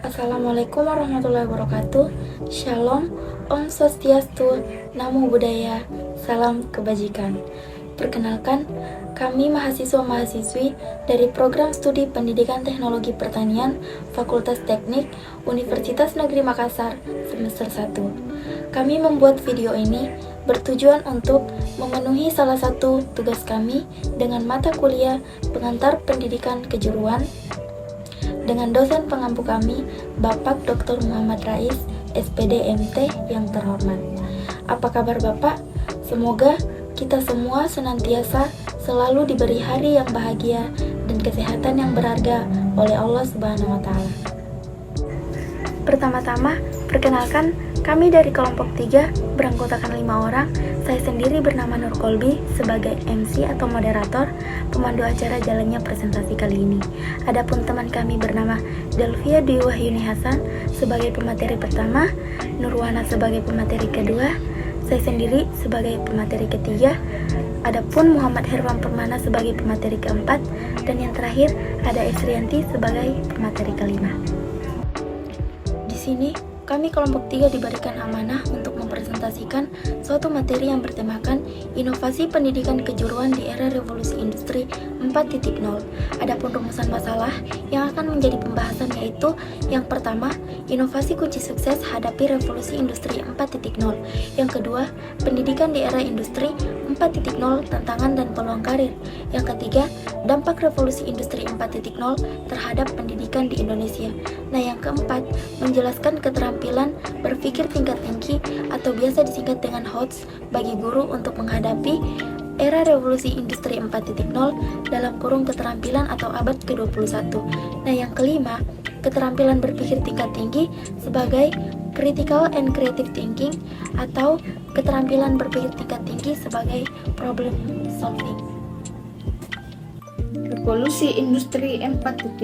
Assalamualaikum warahmatullahi wabarakatuh. Shalom, Om Swastiastu, Namo Buddhaya, Salam Kebajikan. Perkenalkan, kami mahasiswa-mahasiswi dari Program Studi Pendidikan Teknologi Pertanian Fakultas Teknik Universitas Negeri Makassar semester 1. Kami membuat video ini bertujuan untuk memenuhi salah satu tugas kami dengan mata kuliah pengantar pendidikan kejuruan dengan dosen pengampu kami, Bapak Dr. Muhammad Rais, SPD MT yang terhormat. Apa kabar Bapak? Semoga kita semua senantiasa selalu diberi hari yang bahagia dan kesehatan yang berharga oleh Allah Subhanahu wa Ta'ala. Pertama-tama, perkenalkan, kami dari kelompok 3 beranggotakan 5 orang. Saya sendiri bernama Nur Kolbi sebagai MC atau moderator pemandu acara jalannya presentasi kali ini. Adapun teman kami bernama Delvia Dwi Wahyuni Hasan sebagai pemateri pertama, Nurwana sebagai pemateri kedua, saya sendiri sebagai pemateri ketiga, adapun Muhammad Herwan Permana sebagai pemateri keempat, dan yang terakhir ada Esrianti sebagai pemateri kelima. Di sini kami kelompok 3 diberikan amanah untuk mempresentasikan suatu materi yang bertemakan inovasi pendidikan kejuruan di era revolusi industri 4.0. Adapun rumusan masalah yang akan menjadi pembahasan yaitu yang pertama, inovasi kunci sukses hadapi revolusi industri 4.0. Yang kedua, pendidikan di era industri 4.0, tantangan dan peluang karir. Yang ketiga, dampak revolusi industri 4.0 terhadap pendidikan di Indonesia. Nah, yang keempat, menjelaskan keterampilan berpikir tingkat tinggi atau biasa disingkat dengan HOTS bagi guru untuk menghadapi era revolusi industri 4.0 dalam kurung keterampilan atau abad ke-21. Nah, yang kelima, keterampilan berpikir tingkat tinggi sebagai critical and creative thinking atau keterampilan berpikir tingkat tinggi sebagai problem solving. Revolusi Industri 4.0.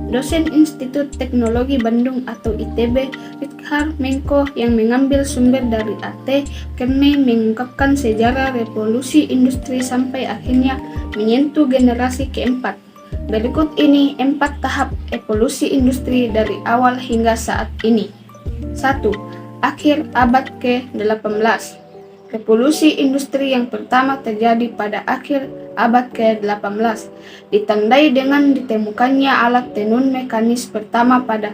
Dosen Institut Teknologi Bandung atau ITB, Ridhar Mengko yang mengambil sumber dari AT Kearney mengungkapkan sejarah revolusi industri sampai akhirnya menyentuh generasi keempat. Berikut ini 4 tahap evolusi industri dari awal hingga saat ini. 1. Akhir abad ke-18. Revolusi industri yang pertama terjadi pada akhir abad ke-18, ditandai dengan ditemukannya alat tenun mekanis pertama pada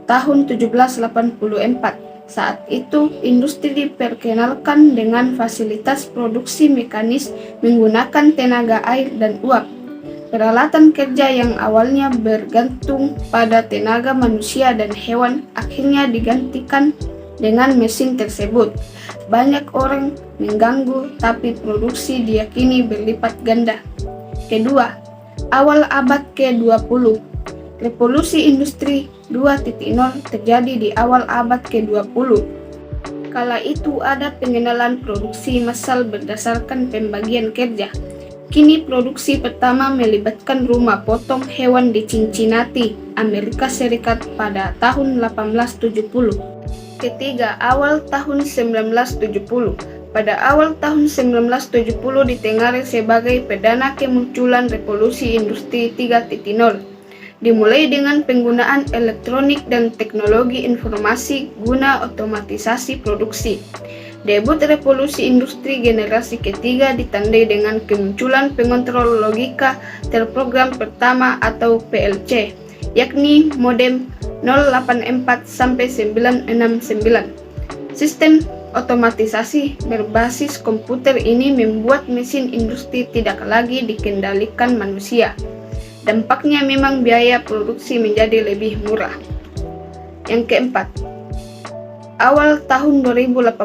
tahun 1784. Saat itu, industri diperkenalkan dengan fasilitas produksi mekanis menggunakan tenaga air dan uap. Peralatan kerja yang awalnya bergantung pada tenaga manusia dan hewan akhirnya digantikan dengan mesin tersebut. Banyak orang mengganggu, tapi produksi diyakini berlipat ganda. Kedua, awal abad ke-20. Revolusi Industri 2.0 terjadi di awal abad ke-20. Kala itu ada pengenalan produksi massal berdasarkan pembagian kerja. Kini produksi pertama melibatkan rumah potong hewan di Cincinnati, Amerika Serikat pada tahun 1870. Ketiga, awal tahun 1970. Pada awal tahun 1970 ditengarai sebagai perdana kemunculan revolusi industri 3.0. Dimulai dengan penggunaan elektronik dan teknologi informasi guna otomatisasi produksi. Debut revolusi industri generasi ketiga ditandai dengan kemunculan pengontrol logika terprogram pertama atau PLC, yakni modem 084-969. Sistem otomatisasi berbasis komputer ini membuat mesin industri tidak lagi dikendalikan manusia. Dampaknya memang biaya produksi menjadi lebih murah. Yang keempat, awal tahun 2018.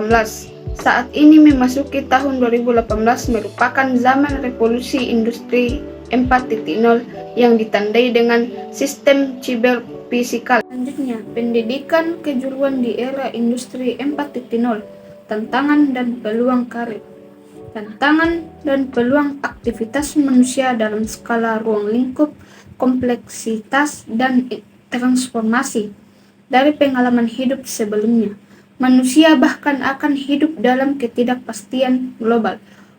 Saat ini memasuki tahun 2018 merupakan zaman revolusi industri 4.0 yang ditandai dengan sistem cyberfisikal. Selanjutnya, pendidikan kejuruan di era industri 4.0, tantangan dan peluang karir. Tantangan dan peluang aktivitas manusia dalam skala ruang lingkup, kompleksitas, dan transformasi. Dari pengalaman hidup sebelumnya, manusia bahkan akan hidup dalam ketidakpastian global.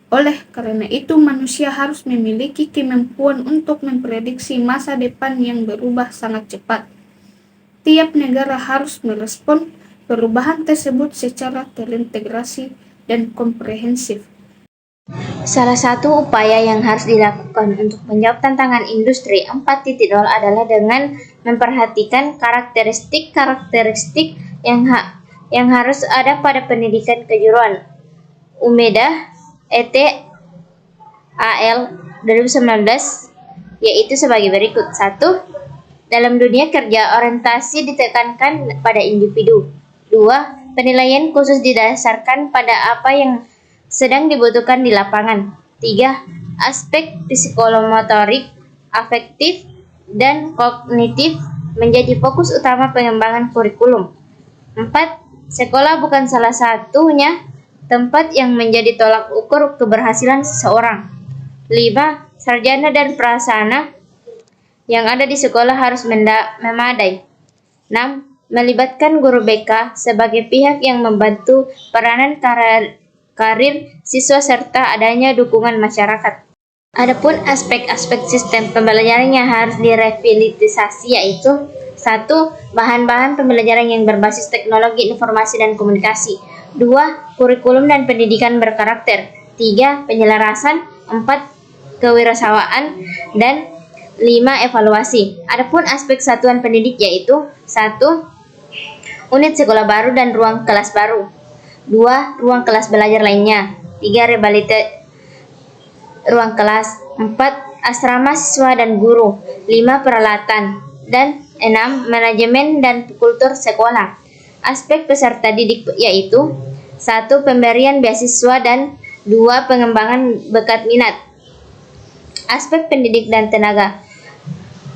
Oleh karena itu, manusia harus memiliki kemampuan untuk memprediksi masa depan yang berubah sangat cepat. Tiap negara harus merespon perubahan tersebut secara terintegrasi dan komprehensif. Salah satu upaya yang harus dilakukan untuk menjawab tantangan industri 4.0 adalah dengan memperhatikan karakteristik-karakteristik yang harus ada pada pendidikan kejuruan UMEDA ET AL 2019, yaitu sebagai berikut. 1. Dalam dunia kerja, orientasi ditekankan pada individu. 2. Penilaian khusus didasarkan pada apa yang sedang dibutuhkan di lapangan. 3. Aspek psikomotorik, afektif, dan kognitif menjadi fokus utama pengembangan kurikulum. 4. Sekolah bukan salah satunya tempat yang menjadi tolak ukur keberhasilan seseorang. 5. Sarjana dan prasarana yang ada di sekolah harus memadai. 6. Melibatkan guru BK sebagai pihak yang membantu peranan karir siswa serta adanya dukungan masyarakat. Adapun aspek-aspek sistem pembelajaran yang harus direvitalisasi yaitu 1. Bahan-bahan pembelajaran yang berbasis teknologi informasi dan komunikasi. 2. Kurikulum dan pendidikan berkarakter. 3. Penyelarasan. 4. Kewirausahaan. Dan 5. Evaluasi. Adapun aspek satuan pendidik yaitu 1. Unit sekolah baru dan ruang kelas baru. 2. Ruang kelas belajar lainnya. 3. Ruang kelas. 4. Asrama siswa dan guru. 5. Peralatan. Dan 6. Manajemen dan kultur sekolah. Aspek peserta didik yaitu 1. Pemberian beasiswa dan 2. Pengembangan bakat minat. Aspek pendidik dan tenaga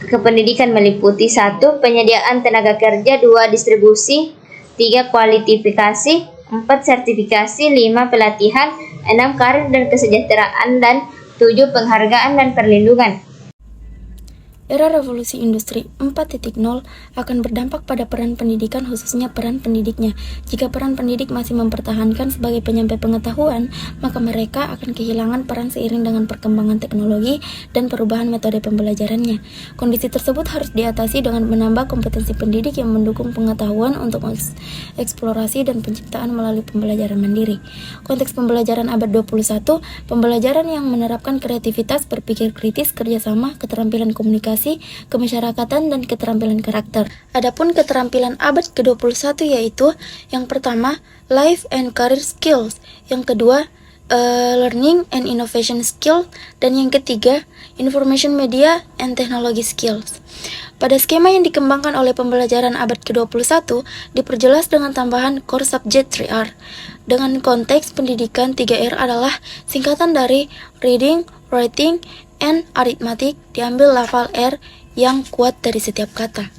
kependidikan meliputi 1. Penyediaan tenaga kerja. 2. Distribusi. 3. Kualifikasi. 4. Sertifikasi. 5. Pelatihan. 6. Karir dan kesejahteraan. Dan 7. Penghargaan dan perlindungan. Era revolusi industri 4.0 akan berdampak pada peran pendidikan, khususnya peran pendidiknya. Jika peran pendidik masih mempertahankan sebagai penyampai pengetahuan, maka mereka akan kehilangan peran seiring dengan perkembangan teknologi dan perubahan metode pembelajarannya. Kondisi tersebut harus diatasi dengan menambah kompetensi pendidik yang mendukung pengetahuan untuk eksplorasi dan penciptaan melalui pembelajaran mandiri. Konteks pembelajaran abad 21, pembelajaran yang menerapkan kreativitas, berpikir kritis, kerjasama, keterampilan komunikasi, kemasyarakatan, dan keterampilan karakter. Adapun keterampilan abad ke-21 yaitu yang pertama, life and career skills, yang kedua, learning and innovation skill, dan yang ketiga, information media and technology skills. Pada skema yang dikembangkan oleh pembelajaran abad ke-21, diperjelas dengan tambahan core subject 3R. Dengan konteks pendidikan 3R adalah singkatan dari reading, writing, and arithmetic, diambil lafal R yang kuat dari setiap kata.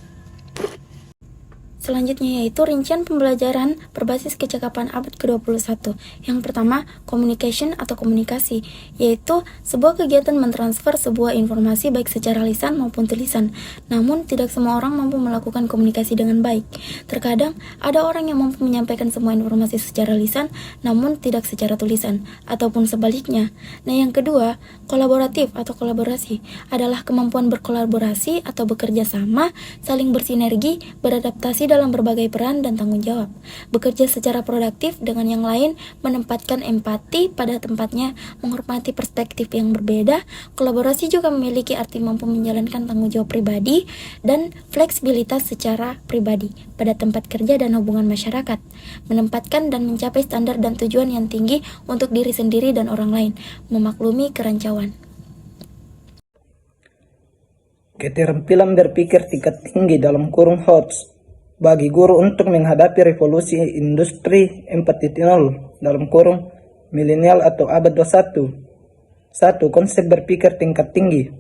Selanjutnya yaitu rincian pembelajaran berbasis kecakapan abad ke-21. Yang pertama, communication atau komunikasi, yaitu sebuah kegiatan mentransfer sebuah informasi baik secara lisan maupun tulisan. Namun, tidak semua orang mampu melakukan komunikasi dengan baik. Terkadang, ada orang yang mampu menyampaikan semua informasi secara lisan, namun tidak secara tulisan, ataupun sebaliknya. Nah, yang kedua, kolaboratif atau kolaborasi adalah kemampuan berkolaborasi atau bekerja sama, saling bersinergi, beradaptasi dalam berbagai peran dan tanggung jawab, bekerja secara produktif dengan yang lain, menempatkan empati pada tempatnya, menghormati perspektif yang berbeda. Kolaborasi juga memiliki arti mampu menjalankan tanggung jawab pribadi dan fleksibilitas secara pribadi pada tempat kerja dan hubungan masyarakat, menempatkan dan mencapai standar dan tujuan yang tinggi untuk diri sendiri dan orang lain, memaklumi kerancauan. Keterampilan berpikir tingkat tinggi dalam kurung HOTS bagi guru untuk menghadapi revolusi industri 4.0 dalam kurung milenial atau abad 21. 1. Konsep berpikir tingkat tinggi.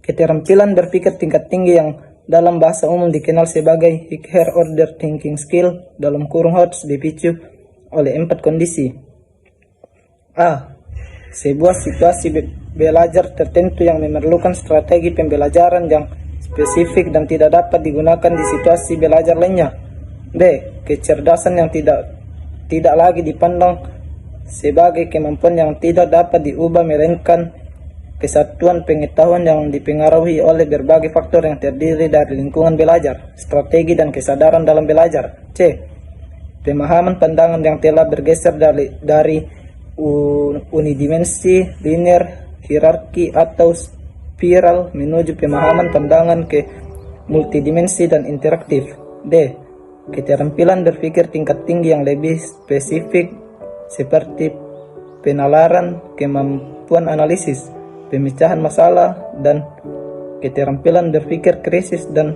Keterampilan berpikir tingkat tinggi yang dalam bahasa umum dikenal sebagai higher order thinking skill dalam kurung HOTS dipicu oleh 4 kondisi. A. Sebuah situasi belajar tertentu yang memerlukan strategi pembelajaran yang spesifik dan tidak dapat digunakan di situasi belajar lainnya. B. Kecerdasan yang tidak lagi dipandang sebagai kemampuan yang tidak dapat diubah, melainkan kesatuan pengetahuan yang dipengaruhi oleh berbagai faktor yang terdiri dari lingkungan belajar, strategi dan kesadaran dalam belajar. C. Pemahaman pandangan yang telah bergeser dari unidimensi, linear, hierarki, atau spiral menuju pemahaman pandangan ke multidimensi dan interaktif. D. Keterampilan berpikir tingkat tinggi yang lebih spesifik seperti penalaran, kemampuan analisis, pemecahan masalah, dan keterampilan berpikir kritis dan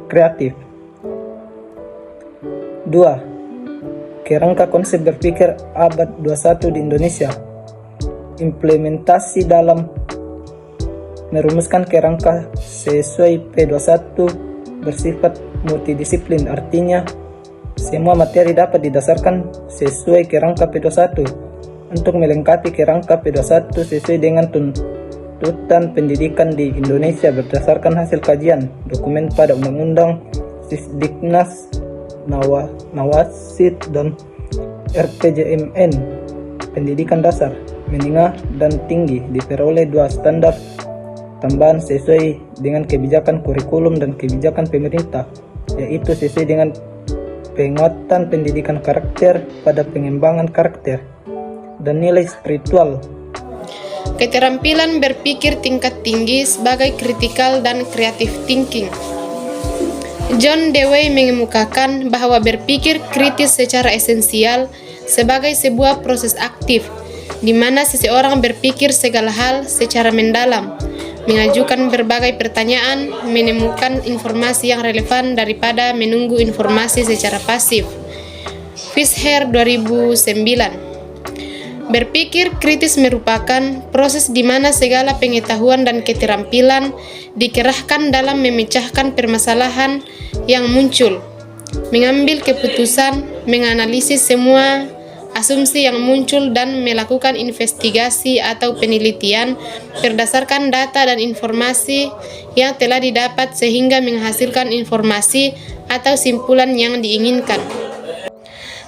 kreatif. 2. Kerangka konsep berpikir abad 21 di Indonesia. Implementasi dalam merumuskan kerangka sesuai P21 bersifat multidisiplin, artinya semua materi dapat didasarkan sesuai kerangka P21. Untuk melengkapi kerangka P21 sesuai dengan tuntutan pendidikan di Indonesia berdasarkan hasil kajian dokumen pada Undang-Undang Sisdiknas, Nawasit, dan RPJMN Pendidikan Dasar, Menengah, dan Tinggi diperoleh 2 standar tambahan sesuai dengan kebijakan kurikulum dan kebijakan pemerintah, yaitu sesuai dengan penguatan pendidikan karakter pada pengembangan karakter dan nilai spiritual. Keterampilan berpikir tingkat tinggi sebagai critical dan creative thinking. John Dewey mengemukakan bahwa berpikir kritis secara esensial sebagai sebuah proses aktif, di mana seseorang berpikir segala hal secara mendalam, mengajukan berbagai pertanyaan, menemukan informasi yang relevan daripada menunggu informasi secara pasif. Fisher 2009. Berpikir kritis merupakan proses di mana segala pengetahuan dan keterampilan dikerahkan dalam memecahkan permasalahan yang muncul, mengambil keputusan, menganalisis semua asumsi yang muncul, dan melakukan investigasi atau penelitian berdasarkan data dan informasi yang telah didapat sehingga menghasilkan informasi atau simpulan yang diinginkan.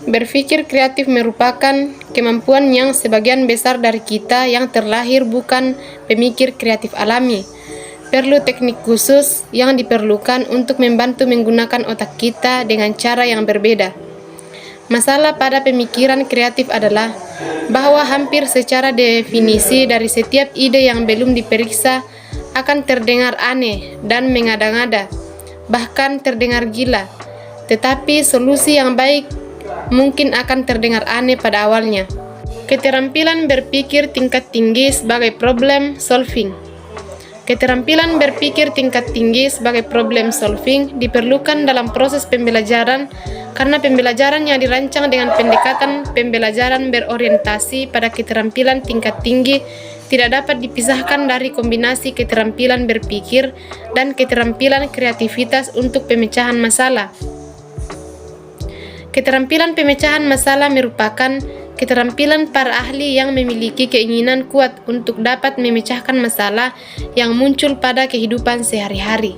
Berpikir kreatif merupakan kemampuan yang sebagian besar dari kita yang terlahir bukan pemikir kreatif alami. Perlu teknik khusus yang diperlukan untuk membantu menggunakan otak kita dengan cara yang berbeda. Masalah pada pemikiran kreatif adalah bahwa hampir secara definisi dari setiap ide yang belum diperiksa akan terdengar aneh dan mengada-ngada, bahkan terdengar gila. Tetapi solusi yang baik mungkin akan terdengar aneh pada awalnya. Keterampilan berpikir tingkat tinggi sebagai problem solving. Keterampilan berpikir tingkat tinggi sebagai problem solving diperlukan dalam proses pembelajaran karena pembelajaran yang dirancang dengan pendekatan pembelajaran berorientasi pada keterampilan tingkat tinggi tidak dapat dipisahkan dari kombinasi keterampilan berpikir dan keterampilan kreativitas untuk pemecahan masalah. Keterampilan pemecahan masalah merupakan keterampilan para ahli yang memiliki keinginan kuat untuk dapat memecahkan masalah yang muncul pada kehidupan sehari-hari.